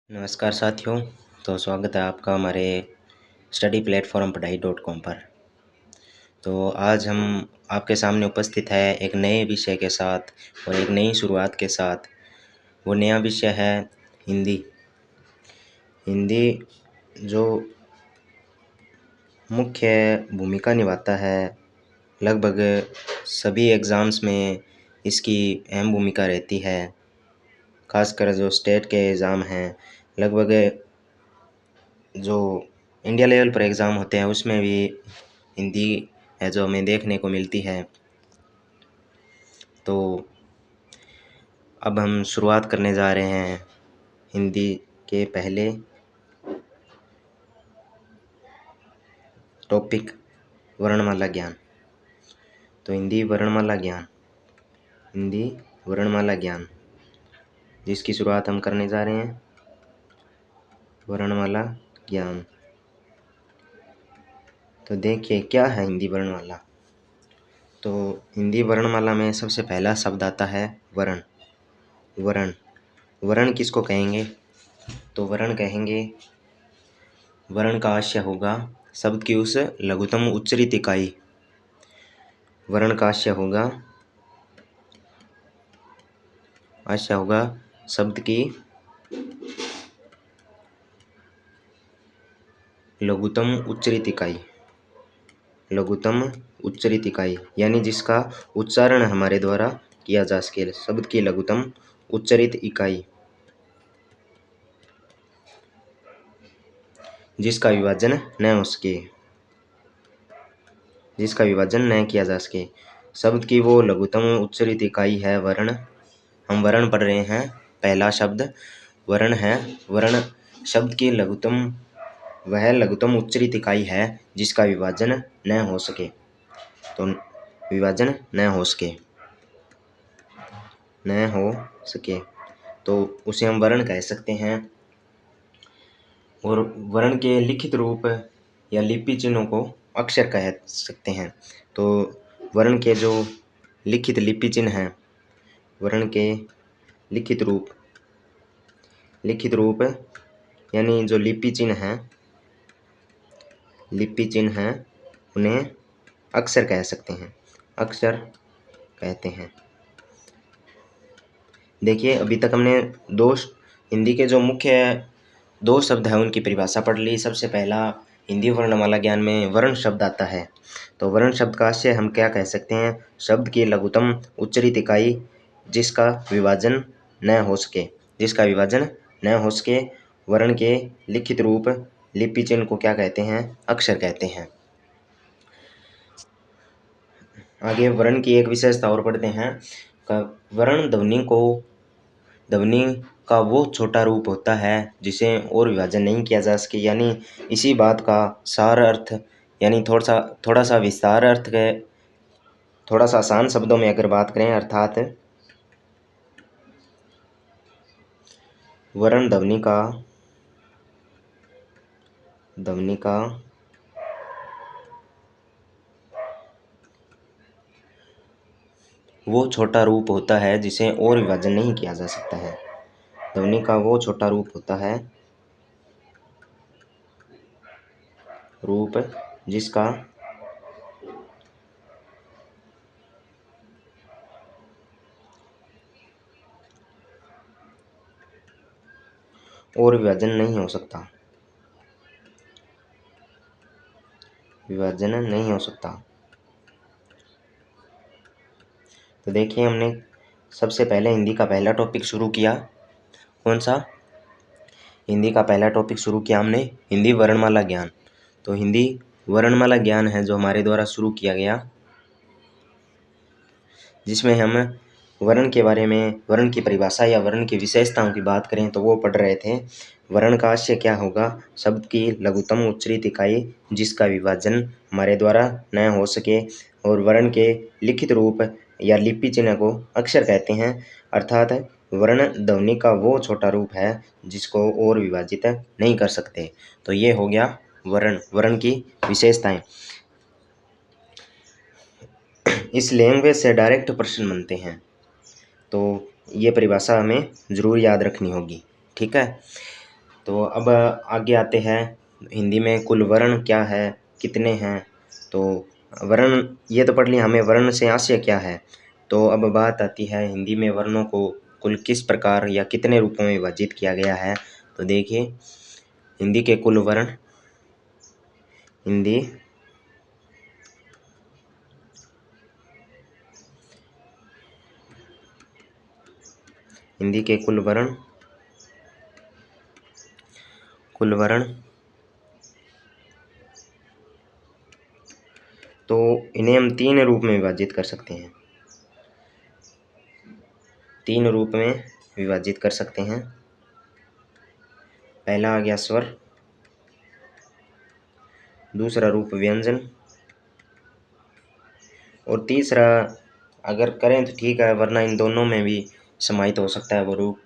नमस्कार साथियों। तो स्वागत है आपका हमारे स्टडी प्लेटफॉर्म पढ़ाई.com पर। तो आज हम आपके सामने उपस्थित है एक नए विषय के साथ और एक नई शुरुआत के साथ। वो नया विषय है हिंदी। हिंदी जो मुख्य भूमिका निभाता है, लगभग सभी एग्ज़ाम्स में इसकी अहम भूमिका रहती है। खासकर जो स्टेट के एग्ज़ाम हैं, लगभग जो इंडिया लेवल पर एग्ज़ाम होते हैं उसमें भी हिंदी है जो हमें देखने को मिलती है। तो अब हम शुरुआत करने जा रहे हैं हिंदी के पहले टॉपिक वर्णमाला ज्ञान। तो हिंदी वर्णमाला ज्ञान जिसकी शुरुआत हम करने जा रहे हैं। वर्णमाला ज्ञान। तो देखिए क्या है हिंदी वर्णमाला। तो हिंदी वर्णमाला में सबसे पहला शब्द आता है वर्ण। वर्ण किसको कहेंगे? तो वर्ण कहेंगे, वर्ण का आशय होगा शब्द की उस लघुतम उच्चरित इकाई। वर्ण का आशय होगा शब्द की लघुतम उच्चरित इकाई, यानी जिसका उच्चारण हमारे द्वारा किया जा सके। शब्द की लघुतम उच्चरित इकाई जिसका विभाजन न किया जा सके। शब्द की वो लघुतम उच्चरित इकाई है वर्ण। हम वर्ण पढ़ रहे हैं। पहला शब्द वर्ण है। वर्ण शब्द की लघुतम उच्चरित इकाई है जिसका विभाजन न हो सके। तो विभाजन न हो सके तो उसे हम वर्ण कह सकते हैं। और वर्ण के लिखित रूप या लिपि चिन्हों को अक्षर कह सकते हैं। तो वर्ण के जो लिखित लिपि चिन्ह हैं, वर्ण के लिखित रूप यानी जो लिपि चिन्ह हैं उन्हें अक्षर कह सकते हैं, अक्षर कहते हैं। देखिए अभी तक हमने हिंदी के जो मुख्य दो शब्द हैं उनकी परिभाषा पढ़ ली। सबसे पहला हिंदी वर्णमाला ज्ञान में वर्ण शब्द आता है। तो वर्ण शब्द का आशय हम क्या कह सकते हैं? शब्द की लघुतम उच्चरित इकाई जिसका विभाजन न हो सके। वर्ण के लिखित रूप लिपि चिन्ह को क्या कहते हैं? अक्षर कहते हैं। आगे वर्ण की एक विशेषता और पढ़ते हैं। वर्ण ध्वनि का वो छोटा रूप होता है जिसे और विभाजन नहीं किया जा सके। यानी इसी बात का सार अर्थ, यानी थोड़ा सा विस्तार अर्थ है, थोड़ा सा आसान शब्दों में अगर बात करें, अर्थात वर्ण ध्वनि का वो छोटा रूप होता है जिसे और विभाजन नहीं किया जा सकता है। ध्वनि का वो छोटा रूप होता है जिसका और विभाजन नहीं हो सकता। तो देखिए हमने सबसे पहले हिंदी का पहला टॉपिक शुरू किया। कौन सा? हिंदी का पहला टॉपिक शुरू किया हमने हिंदी वर्णमाला ज्ञान। तो हिंदी वर्णमाला ज्ञान है जो हमारे द्वारा शुरू किया गया, जिसमें हम वर्ण के बारे में, वर्ण की परिभाषा या वर्ण की विशेषताओं की बात करें तो वो पढ़ रहे थे। वर्ण का आशय क्या होगा? शब्द की लघुतम उच्चरित इकाई जिसका विभाजन हमारे द्वारा न हो सके। और वर्ण के लिखित रूप या लिपि चिन्ह को अक्षर कहते हैं। अर्थात वर्ण ध्वनि का वो छोटा रूप है जिसको और विभाजित नहीं कर सकते। तो ये हो गया वर्ण की विशेषताएं। इस लैंग्वेज से डायरेक्ट प्रश्न बनते हैं, तो ये परिभाषा हमें ज़रूर याद रखनी होगी। ठीक है। तो अब आगे आते हैं हिंदी में कुल वर्ण क्या है, कितने हैं। तो वर्ण ये तो पढ़ लिया हमें, वर्ण से आशय क्या है। तो अब बात आती है हिंदी में वर्णों को कुल किस प्रकार या कितने रूपों में विभाजित किया गया है। तो देखिए हिंदी के कुल वर्ण, हिंदी हिंदी के कुल वर्ण तो इन्हें हम तीन रूप में विभाजित कर सकते हैं, तीन रूप में विभाजित कर सकते हैं। पहला आ गया स्वर, दूसरा रूप व्यंजन, और तीसरा अगर करें तो ठीक है, वरना इन दोनों में भी समाहित हो सकता है वो रूप,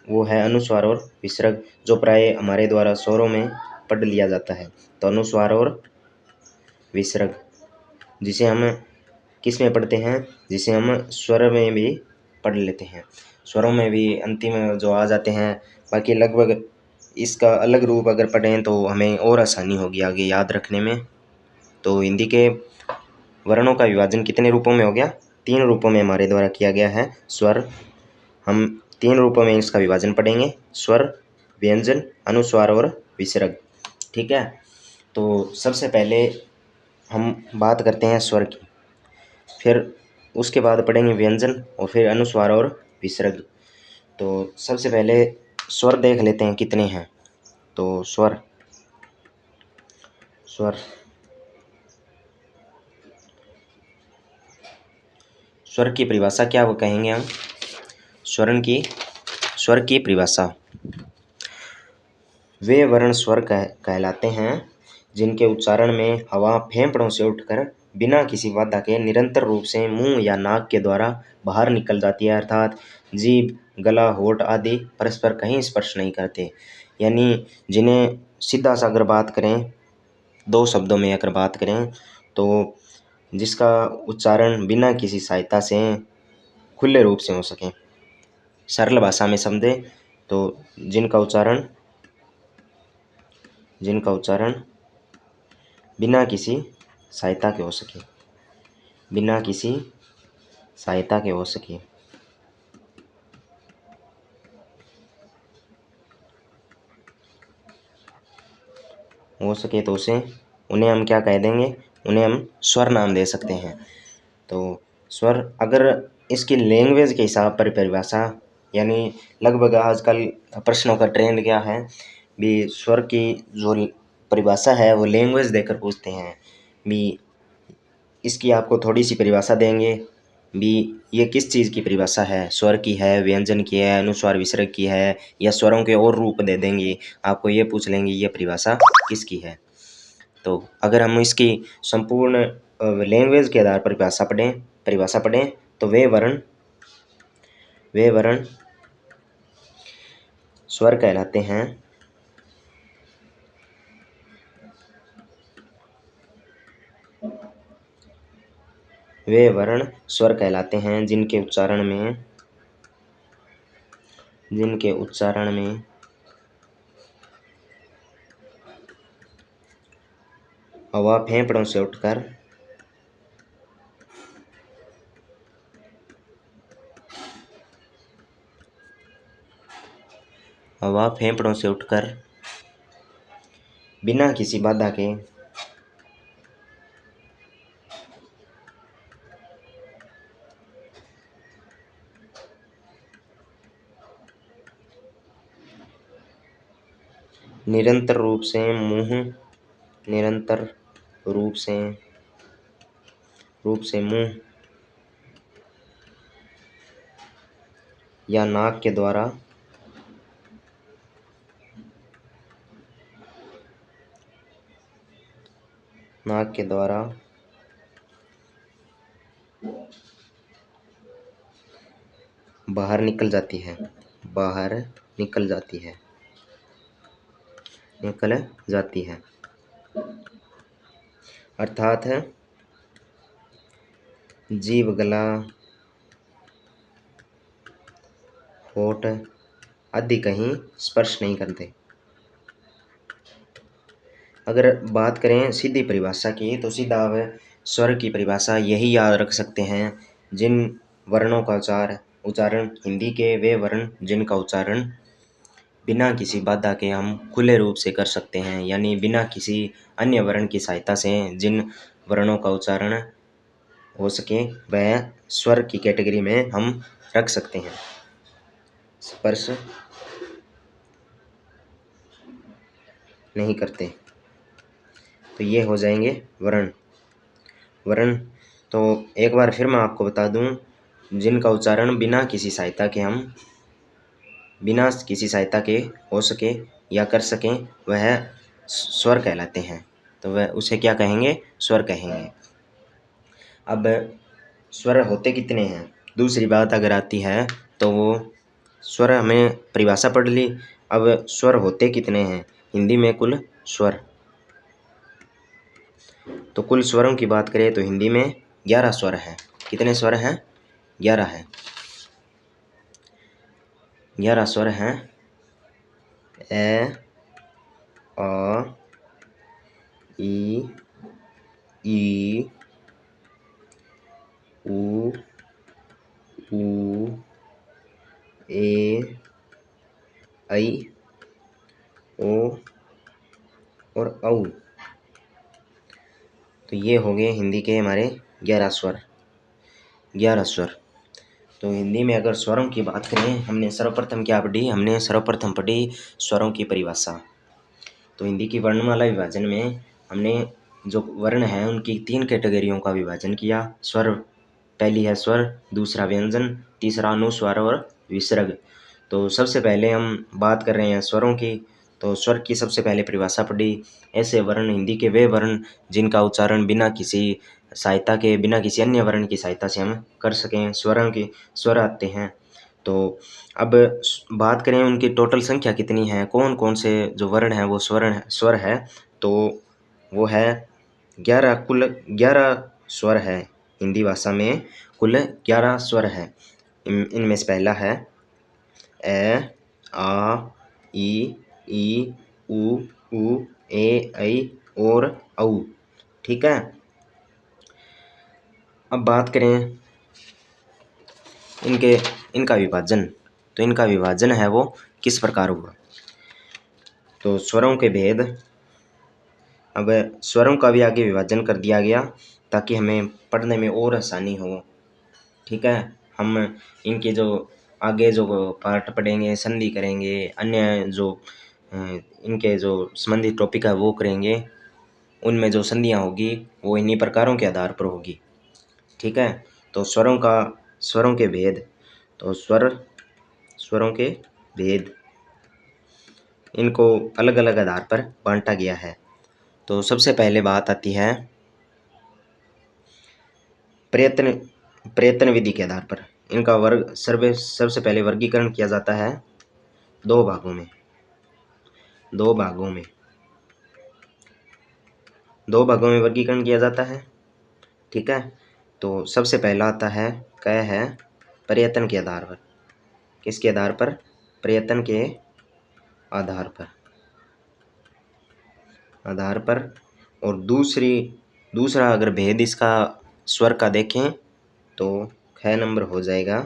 वो है अनुस्वार और विसर्ग, जो प्राय हमारे द्वारा स्वरों में पढ़ लिया जाता है। तो अनुस्वार और विसर्ग जिसे हम किस में पढ़ते हैं, जिसे हम स्वर में भी पढ़ लेते हैं, स्वरों में भी अंतिम जो आ जाते हैं। बाकी लगभग इसका अलग रूप अगर पढ़ें तो हमें और आसानी होगी आगे याद रखने में। तो हिंदी के वर्णों का विभाजन कितने रूपों में हो गया, तीन रूपों में हमारे द्वारा किया गया है। स्वर, हम तीन रूपों में इसका विभाजन पढ़ेंगे, स्वर, व्यंजन, अनुस्वार और विसर्ग। ठीक है, तो सबसे पहले हम बात करते हैं स्वर की, फिर उसके बाद पढ़ेंगे व्यंजन और फिर अनुस्वार और विसर्ग। तो सबसे पहले स्वर देख लेते हैं कितने हैं। तो स्वर स्वर स्वर की परिभाषा क्या वो कहेंगे हम, स्वर की परिभाषा, वे वर्ण स्वर कहलाते हैं जिनके उच्चारण में हवा फेफड़ों से उठकर बिना किसी बाधा के निरंतर रूप से मुंह या नाक के द्वारा बाहर निकल जाती है, अर्थात जीभ, गला, होठ आदि परस्पर कहीं स्पर्श नहीं करते। यानी जिन्हें सीधा सा अगर बात करें, दो शब्दों में अगर बात करें, तो जिसका उच्चारण बिना किसी सहायता से खुले रूप से हो सके, सरल भाषा में समझे तो जिनका उच्चारण बिना किसी सहायता के हो सके, बिना किसी सहायता के हो सके तो उन्हें हम क्या कह देंगे, उन्हें हम स्वर नाम दे सकते हैं। तो स्वर अगर इसकी लैंग्वेज के हिसाब पर परिभाषा, यानी लगभग आजकल प्रश्नों का ट्रेंड क्या है भी, स्वर की जो परिभाषा है वो लैंग्वेज देकर पूछते हैं भी। इसकी आपको थोड़ी सी परिभाषा देंगे भी, ये किस चीज़ की परिभाषा है, स्वर की है, व्यंजन की है, अनुस्वार विसर्ग की है, या स्वरों के और रूप दे देंगे, आपको ये पूछ लेंगे ये परिभाषा किसकी है। तो अगर हम इसकी संपूर्ण लैंग्वेज के आधार पर परिभाषा पढ़ें तो वे वर्ण स्वर कहलाते हैं, वे वर्ण स्वर कहलाते हैं जिनके उच्चारण में हवा फेफड़ों से उठकर बिना किसी बाधा के निरंतर रूप से मुंह या नाक के द्वारा बाहर निकल जाती है, अर्थात है जीभ, गला, होठ आदि कहीं स्पर्श नहीं करते, अगर बात करें सीधी परिभाषा की तो सीधा अब स्वर की परिभाषा यही याद रख सकते हैं, जिन वर्णों का उच्चारण हिंदी के वे वर्ण जिनका उच्चारण बिना किसी बाधा के हम खुले रूप से कर सकते हैं, यानी बिना किसी अन्य वर्ण की सहायता से जिन वर्णों का उच्चारण हो सके वह स्वर की कैटेगरी में हम रख सकते हैं। स्पर्श नहीं करते तो ये हो जाएंगे वर्ण। तो एक बार फिर मैं आपको बता दूं, जिनका उच्चारण बिना किसी सहायता के हो सके या कर सकें वह स्वर कहलाते हैं। तो वह उसे क्या कहेंगे? स्वर कहेंगे। अब स्वर होते कितने हैं, दूसरी बात अगर आती है तो वो स्वर हमें परिभाषा पढ़ ली। अब स्वर होते कितने हैं हिंदी में? कुल स्वर। तो कुल स्वरों की बात करें तो हिंदी में 11 स्वर हैं। कितने स्वर हैं? 11 हैं। 11 स्वर हैं। ए, आ, ई, उ, ए, ऐ, ओ और औ। तो ये हो गए हिंदी के हमारे 11 स्वर। तो हिंदी में अगर स्वरों की बात करें, हमने सर्वप्रथम क्या पढ़ी? हमने सर्वप्रथम पढ़ी स्वरों की परिभाषा। तो हिंदी की वर्णमाला विभाजन में हमने जो वर्ण हैं उनकी 3 कैटेगरियों का विभाजन किया। स्वर, पहली है स्वर, दूसरा व्यंजन, तीसरा अनुस्वार और विसर्ग। तो सबसे पहले हम बात कर रहे हैं स्वरों की। तो स्वर की सबसे पहले परिभाषा पढ़ी, ऐसे वर्ण हिंदी के वे वर्ण जिनका उच्चारण बिना किसी अन्य वर्ण की सहायता से हम कर सकें, स्वर आते हैं। तो अब बात करें उनकी टोटल संख्या कितनी है, कौन कौन से जो वर्ण हैं वो स्वर है, तो वो है 11। कुल 11 स्वर है हिंदी भाषा में, कुल 11 स्वर है। इनमें से पहला है ए, आ, ई, उ, ए, ऐ और औ। ठीक है। अब बात करें इनका विभाजन। तो इनका विभाजन है वो किस प्रकार हुआ? तो स्वरों के भेद। अब स्वरों का भी आगे विभाजन कर दिया गया ताकि हमें पढ़ने में और आसानी हो। ठीक है। हम इनके जो आगे जो पार्ट पढ़ेंगे, संधि करेंगे, अन्य जो इनके जो संबंधित टॉपिक है वो करेंगे, उनमें जो संधियाँ होगी वो इन्हीं प्रकारों के आधार पर होगी। ठीक है। तो स्वरों के भेद। तो स्वरों के भेद, इनको अलग अलग आधार पर बांटा गया है। तो सबसे पहले बात आती है प्रयत्न विधि के आधार पर। इनका सबसे पहले वर्गीकरण किया जाता है दो भागों में। दो भागों में वर्गीकरण किया जाता है। ठीक है। तो सबसे पहला आता है प्रयत्न के आधार पर। किसके आधार पर? प्रयत्न के आधार पर। और दूसरा अगर भेद इसका स्वर का देखें तो ख नंबर हो जाएगा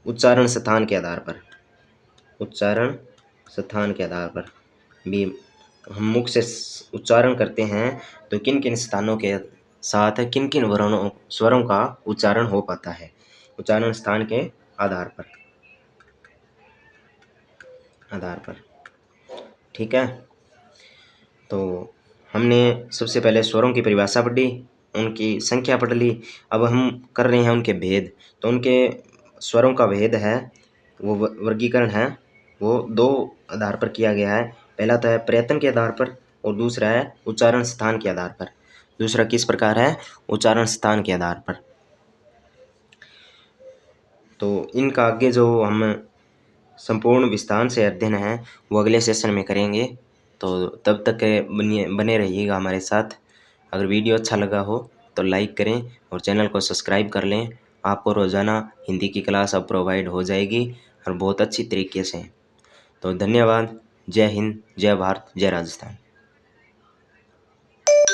उच्चारण स्थान के आधार पर। भी हम मुख से उच्चारण करते हैं तो किन किन स्थानों के साथ किन किन स्वरों का उच्चारण हो पाता है, उच्चारण स्थान के आधार पर। ठीक है। तो हमने सबसे पहले स्वरों की परिभाषा पढ़ी, उनकी संख्या पढ़ ली। अब हम कर रहे हैं उनके भेद। तो उनके स्वरों का भेद है, वो वर्गीकरण है, वो दो आधार पर किया गया है। पहला तो है प्रयत्न के आधार पर और दूसरा है उच्चारण स्थान के आधार पर। दूसरा किस प्रकार है? उच्चारण स्थान के आधार पर। तो इनका आगे जो हम संपूर्ण विस्तार से अध्ययन है वो अगले सेशन में करेंगे। तो तब तक बने रहिएगा हमारे साथ। अगर वीडियो अच्छा लगा हो तो लाइक करें और चैनल को सब्सक्राइब कर लें। आपको रोज़ाना हिंदी की क्लास अब प्रोवाइड हो जाएगी और बहुत अच्छी तरीके से। तो धन्यवाद। जय हिंद, जय भारत, जय राजस्थान।